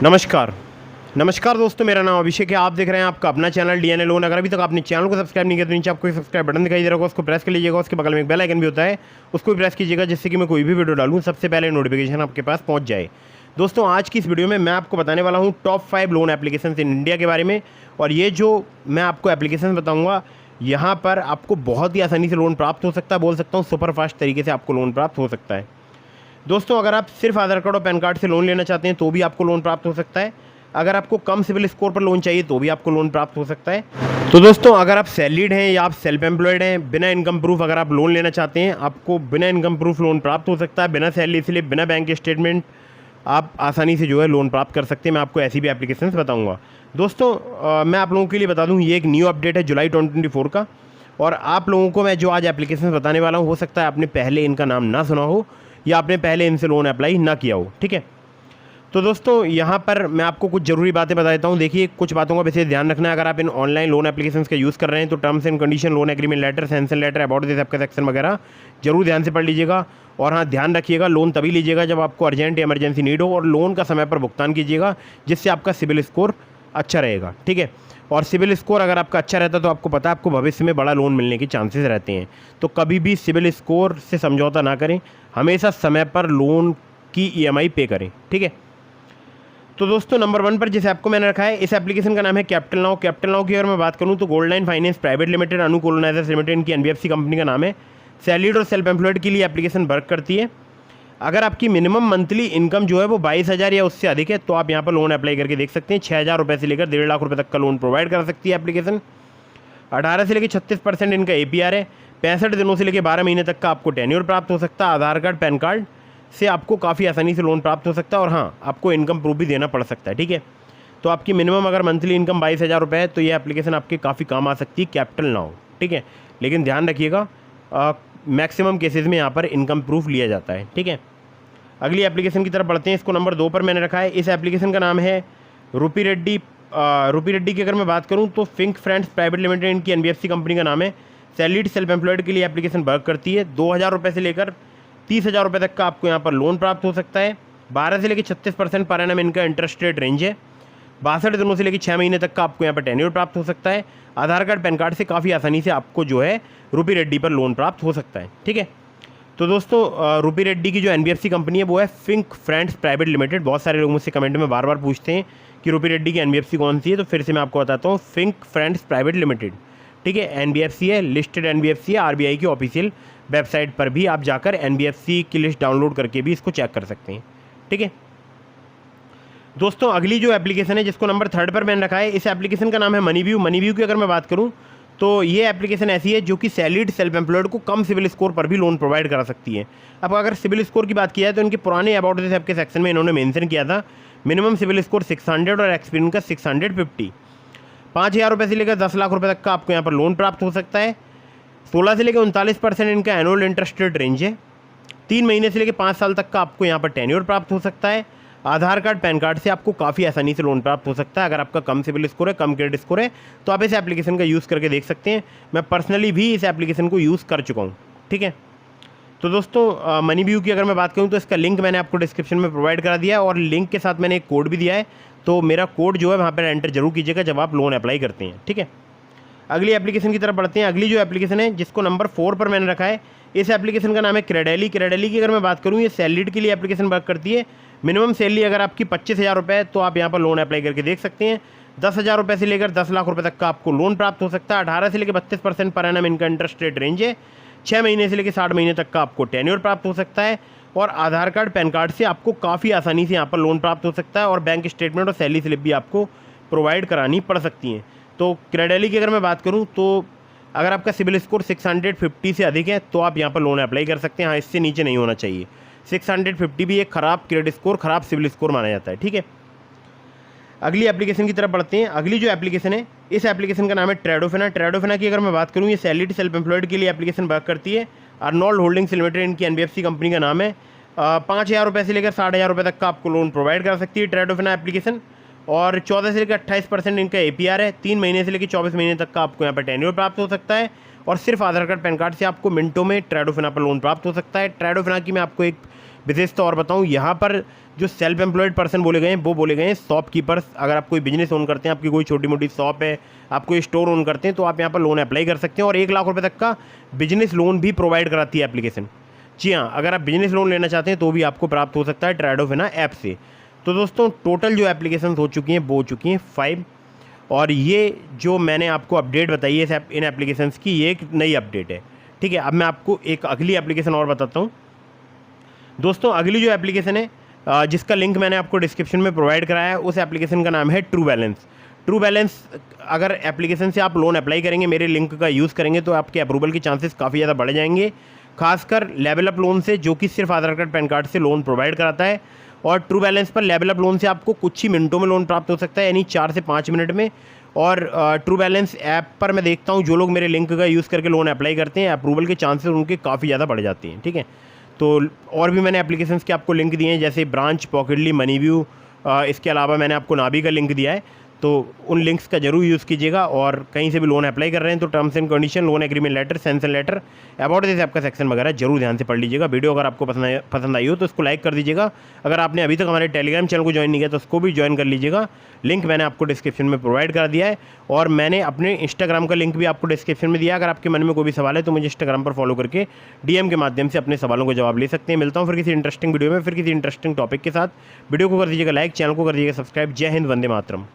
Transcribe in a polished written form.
नमस्कार नमस्कार दोस्तों, मेरा नाम अभिषेक है। आप देख रहे हैं आपका अपना चैनल डीएनए लोन। अगर अभी तक आपने चैनल को सब्सक्राइब नहीं किया तो नीचे आपको एक सब्सक्राइब बटन दिखाई दे रहा होगा, उसको प्रेस कर लीजिएगा। उसके बगल में एक बेल आइकन भी होता है, उसको भी प्रेस कीजिएगा, जिससे कि मैं कोई भी वीडियो डालूँ सबसे पहले नोटिफिकेशन आपके पास पहुँच जाए। दोस्तों, आज की इस वीडियो में मैं आपको बताने वाला हूँ top 5 loan application in India के बारे में। और ये जो मैं आपको एप्लीकेशन बताऊँगा, यहाँ पर आपको बहुत ही आसानी से लोन प्राप्त हो सकता है। बोल सकता हूँ सुपर फास्ट तरीके से आपको लोन प्राप्त हो सकता है। दोस्तों, अगर आप सिर्फ आधार कार्ड और पैन कार्ड से लोन लेना चाहते हैं तो भी आपको लोन प्राप्त हो सकता है। अगर आपको कम सिविल स्कोर पर लोन चाहिए तो भी आपको लोन प्राप्त हो सकता है। तो दोस्तों, अगर आप सैलरीड हैं या आप सेल्फ एम्प्लॉयड हैं, बिना इनकम प्रूफ अगर आप लोन लेना चाहते हैं, आपको बिना इनकम प्रूफ लोन प्राप्त हो सकता है, बिना सैलरी स्लिप, बिना बैंक स्टेटमेंट, आप आसानी से जो है लोन प्राप्त कर सकते हैं। मैं आपको ऐसी भी एप्लीकेशंस बताऊंगा। दोस्तों, मैं आप लोगों के लिए बता दूं, ये एक न्यू अपडेट है जुलाई 2024 का। और आप लोगों को मैं जो आज एप्लीकेशन बताने वाला हूँ, हो सकता है आपने पहले इनका नाम ना सुना हो या आपने पहले इनसे लोन अप्लाई ना किया हो। ठीक है, तो दोस्तों यहाँ पर मैं आपको कुछ ज़रूरी बातें बता देता हूँ। देखिए, कुछ बातों का विशेष ध्यान रखना है। अगर आप इन ऑनलाइन लोन एप्लीकेशंस का यूज़ कर रहे हैं तो terms and condition, loan agreement letter, sanction letter, about this आपका सेक्शन वगैरह जरूर ध्यान से पढ़ लीजिएगा। और हाँ, ध्यान रखिएगा, लोन तभी लीजिएगा जब आपको अर्जेंट इमरजेंसी नीड हो, और लोन का समय पर भुगतान कीजिएगा, जिससे आपका सिबिल स्कोर अच्छा रहेगा। ठीक है, और सिबिल स्कोर अगर आपका अच्छा रहता है तो आपको पता है आपको भविष्य में बड़ा लोन मिलने के चांसेस रहते हैं। तो कभी भी सिबिल स्कोर से समझौता ना करें, हमेशा समय पर लोन की EMI पे करें। ठीक है, तो दोस्तों नंबर 1 पर जिस ऐप को मैंने रखा है, इस एप्लीकेशन का नाम है कैपिटल नाउ। कैपिटल नाउ की अगर मैं बात करूं तो गोल्डलाइन फाइनेंस प्राइवेट लिमिटेड, अनु कोलोनाइजर्स लिमिटेड, इनकी NBFC कंपनी का नाम है। सैलरीड और सेल्फ एम्प्लॉयड के लिए एप्लीकेशन वर्क करती है। अगर आपकी मिनिमम मंथली इनकम जो है वो 22,000 या उससे अधिक है तो आप यहाँ पर लोन अप्लाई करके देख सकते हैं। 6,000 रुपये से लेकर 1.5 लाख रुपये तक का लोन प्रोवाइड कर सकती है एप्लीकेशन। 18 से लेकर 36% इनका APR है। 65 दिनों से लेकर 12 महीने तक का आपको टेन्योर प्राप्त हो सकता है। आधार कार्ड, पैन कार्ड से आपको काफ़ी आसानी से लोन प्राप्त हो सकता है। और हाँ, आपको इनकम प्रूफ भी देना पड़ सकता है। ठीक है, तो आपकी मिनिमम अगर मंथली इनकम 22,000 रुपये है तो ये एप्लीकेशन आपके काफ़ी काम आ सकती है, कैपिटल नाउ। ठीक है, लेकिन ध्यान रखिएगा, मैक्सिमम केसेस में यहाँ पर इनकम प्रूफ लिया जाता है। ठीक है, अगली एप्लीकेशन की तरफ बढ़ते हैं। इसको नंबर 2 पर मैंने रखा है। इस एप्लीकेशन का नाम है रूपी रेड्डी। रूपी रेड्डी की अगर मैं बात करूँ तो फिंक फ्रेंड्स प्राइवेट लिमिटेड, इनकी NBFC कंपनी का नाम है। सैलरीड सेल्फ एम्प्लॉयड के लिए एप्लीकेशन वर्क करती है। 2,000 रुपये से लेकर 30,000 रुपये तक का आपको यहाँ पर लोन प्राप्त हो सकता है। 12 से लेकर 36% पर एनम इनका इंटरेस्ट रेट रेंज है। 62 दिनों से लेकर 6 महीने तक का आपको यहाँ पर टेन्योर प्राप्त हो सकता है। आधार कार्ड, पैन कार्ड से काफ़ी आसानी से आपको जो है रूपी रेड्डी पर लोन प्राप्त हो सकता है। ठीक है, तो दोस्तों रूपी रेड्डी की जो NBFC कंपनी है वो है फिंक फ्रेंड्स प्राइवेट लिमिटेड। बहुत सारे लोग मुझसे कमेंट में बार बार पूछते हैं कि रूपी रेड्डी की NBFC कौन सी है, तो फिर से मैं आपको बताता हूँ, फिंक फ्रेंड्स प्राइवेट लिमिटेड। ठीक है, NBFC है, लिस्टेड NBFC है। RBI की ऑफिशियल वेबसाइट पर भी आप जाकर NBFC की लिस्ट डाउनलोड करके भी इसको चेक कर सकते हैं। ठीक है, दोस्तों अगली जो एप्लीकेशन है जिसको नंबर 3 पर मैंने रखा है, इस एप्लीकेशन का नाम है मनीव्यू। मनीव्यू की अगर मैं बात करूँ तो ये एप्लीकेशन ऐसी है जो कि सैलरीड सेल्फ एम्प्लॉयड को कम सिविल स्कोर पर भी लोन प्रोवाइड करा सकती है। अब अगर सिविल स्कोर की बात की जाए तो इनके पुराने अबाउट दिस ऐप के सेक्शन में इन्होंने मेंशन किया था मिनिमम सिविल स्कोर 600 और एक्सपीरियंस का 650। 5,000 रुपये से लेकर 10 लाख रुपये तक का आपको यहाँ पर लोन प्राप्त हो सकता है। 16 से लेकर 39% इनका एनुअल इंटरेस्ट रेट रेंज है। 3 महीने से लेकर 5 साल तक का आपको यहाँ पर टेन्योर प्राप्त हो सकता है। आधार कार्ड, पैन कार्ड से आपको काफ़ी आसानी से लोन प्राप्त हो सकता है। अगर आपका कम सिविल स्कोर है, कम क्रेडिट स्कोर है, तो आप इस एप्लीकेशन का यूज़ करके देख सकते हैं। मैं पर्सनली भी इस एप्लीकेशन को यूज़ कर चुका हूँ। ठीक है, तो दोस्तों मनीव्यू की अगर मैं बात करूँ तो इसका लिंक मैंने आपको डिस्क्रिप्शन में प्रोवाइड करा दिया है, और लिंक के साथ मैंने एक कोड भी दिया है। तो मेरा कोड जो है वहाँ पर एंटर जरूर कीजिएगा जब आप लोन अप्लाई करते हैं। ठीक है, अगली एप्लीकेशन की तरफ बढ़ते हैं। अगली जो एप्लीकेशन है जिसको नंबर 4 पर मैंने रखा है, इस एप्लीकेशन का नाम है क्रेडेली। क्रेडेली की अगर मैं बात करूँ, ये सैलरीड के लिए एप्लीकेशन वर्क करती है। मिनिमम सैलरी अगर आपकी 25,000 रुपये है तो आप यहाँ पर लोन अप्लाई करके देख सकते हैं। 10,000 रुपये से लेकर 10 लाख रुपये तक का आपको लोन प्राप्त हो सकता है। 18 से लेकर 32% पर एनम इनका इंटरेस्ट रेट रेंज है। 6 महीने से लेकर 60 महीने तक का आपको टेन्योर प्राप्त हो सकता है। और आधार कार्ड, पैन कार्ड से आपको काफ़ी आसानी से यहाँ पर लोन प्राप्त हो सकता है। और बैंक स्टेटमेंट और सैलरी स्लिप भी आपको प्रोवाइड करानी पड़ सकती हैं। तो क्रेडेली की अगर मैं बात करूँ तो अगर आपका सिबिल स्कोर 650 से अधिक है तो आप यहाँ पर लोन अप्लाई कर सकते हैं। हाँ, इससे नीचे नहीं होना चाहिए। 650 भी एक ख़राब क्रेडिट स्कोर, ख़राब सिबिल स्कोर माना जाता है। ठीक है, अगली एप्लीकेशन की तरफ बढ़ते हैं। अगली जो एप्लीकेशन है, इस एप्लीकेशन का नाम है ट्रेडोफिना। ट्रेडोफिना की अगर मैं बात करूँ, ये सैलरीड सेल्फ एम्प्लॉयड के लिए एप्लीकेशन वर्क करती है। अर्नोल्ड होल्डिंग्स लिमिटेड, इनकी NBFC कंपनी का नाम है। 5,000 रुपये से लेकर 60,000 रुपये तक का आपको लोन प्रोवाइड कर सकती है ट्रेडोफिना एप्लीकेशन। और 14 से लेकर 28% इनका APR है। 3 महीने से लेकर 24 महीने तक का आपको यहाँ पर टेन्योर प्राप्त हो सकता है। और सिर्फ आधार कार्ड, पैन कार्ड से आपको मिनटों में ट्रेडोफिना पर लोन प्राप्त हो सकता है। ट्रेडोफिना की मैं आपको एक विशेषता और बताऊं, यहाँ पर जो सेल्फ एम्प्लॉयड पर्सन बोले गए हैं वो बोले गए हैं शॉपकीपर्स। अगर आप कोई बिजनेस ओन करते हैं, आपकी कोई छोटी मोटी शॉप है, आप कोई स्टोर ओन करते हैं, तो आप यहाँ पर लोन अप्लाई कर सकते हैं। और 1 लाख रुपये तक का बिजनेस लोन भी प्रोवाइड कराती है एप्लीकेशन। जी हाँ, अगर आप बिजनेस लोन लेना चाहते हैं तो भी आपको प्राप्त हो सकता है ट्रेडोफिना ऐप से। तो दोस्तों टोटल जो एप्लीकेशन हो चुकी हैं वो हो चुकी हैं 5। और ये जो मैंने आपको अपडेट बताई है इन एप्लीकेशंस की, ये एक नई अपडेट है। ठीक है, अब मैं आपको एक अगली एप्लीकेशन और बताता हूँ। दोस्तों अगली जो एप्लीकेशन है जिसका लिंक मैंने आपको डिस्क्रिप्शन में प्रोवाइड कराया है, उस एप्लीकेशन का नाम है ट्रू बैलेंस। ट्रू बैलेंस अगर एप्लीकेशन से आप लोन अप्लाई करेंगे, मेरे लिंक का यूज़ करेंगे, तो आपके अप्रूवल के चांसेस काफ़ी ज़्यादा बढ़ जाएंगे, खासकर लेवल अप लोन से, जो कि सिर्फ आधार कार्ड पैन कार्ड से लोन प्रोवाइड कराता है। और ट्रू बैलेंस पर लेवल अप लोन से आपको कुछ ही मिनटों में लोन प्राप्त हो सकता है, यानी 4 से 5 मिनट में। और ट्रू बैलेंस ऐप पर मैं देखता हूँ जो लोग मेरे लिंक का यूज़ करके लोन अप्लाई करते हैं, अप्रूवल के चांसेस उनके काफ़ी ज़्यादा बढ़ जाते हैं। ठीक है, तो और भी मैंने एप्लीकेशंस के आपको लिंक दिए हैं, जैसे ब्रांच, पॉकेटली, मनीव्यू, इसके अलावा मैंने आपको नाभी का लिंक दिया है। तो उन लिंक्स का जरूर यूज़ कीजिएगा। और कहीं से भी लोन अप्लाई कर रहे हैं तो terms and condition, loan agreement letter, sanction letter, about this app का सेक्शन वगैरह जरूर ध्यान से पढ़ लीजिएगा। वीडियो अगर आपको पसंद आई हो तो उसको लाइक कर दीजिएगा। अगर आपने अभी तक हमारे टेलीग्राम चैनल को ज्वाइन नहीं किया तो उसको भी ज्वाइन कर लीजिएगा। लिंक मैंने आपको डिस्क्रिप्शन में प्रोवाइड कर दिया है। और मैंने अपने इंस्टाग्राम का लिंक भी आपको डिस्क्रिप्शन में दिया। अगर आपके मन में कोई भी सवाल है तो मुझे इंस्टाग्राम पर फॉलो करके डीएम के माध्यम से अपने सवालों को जवाब ले सकते हैं। मिलता हूँ फिर किसी इंटरेस्टिंग वीडियो में, फिर किसी इंटरेस्टिंग टॉपिक के साथ। वीडियो को कर दीजिएगा लाइक, चैनल को कर दीजिएगा सब्सक्राइब। जय हिंद, वंदे मातरम।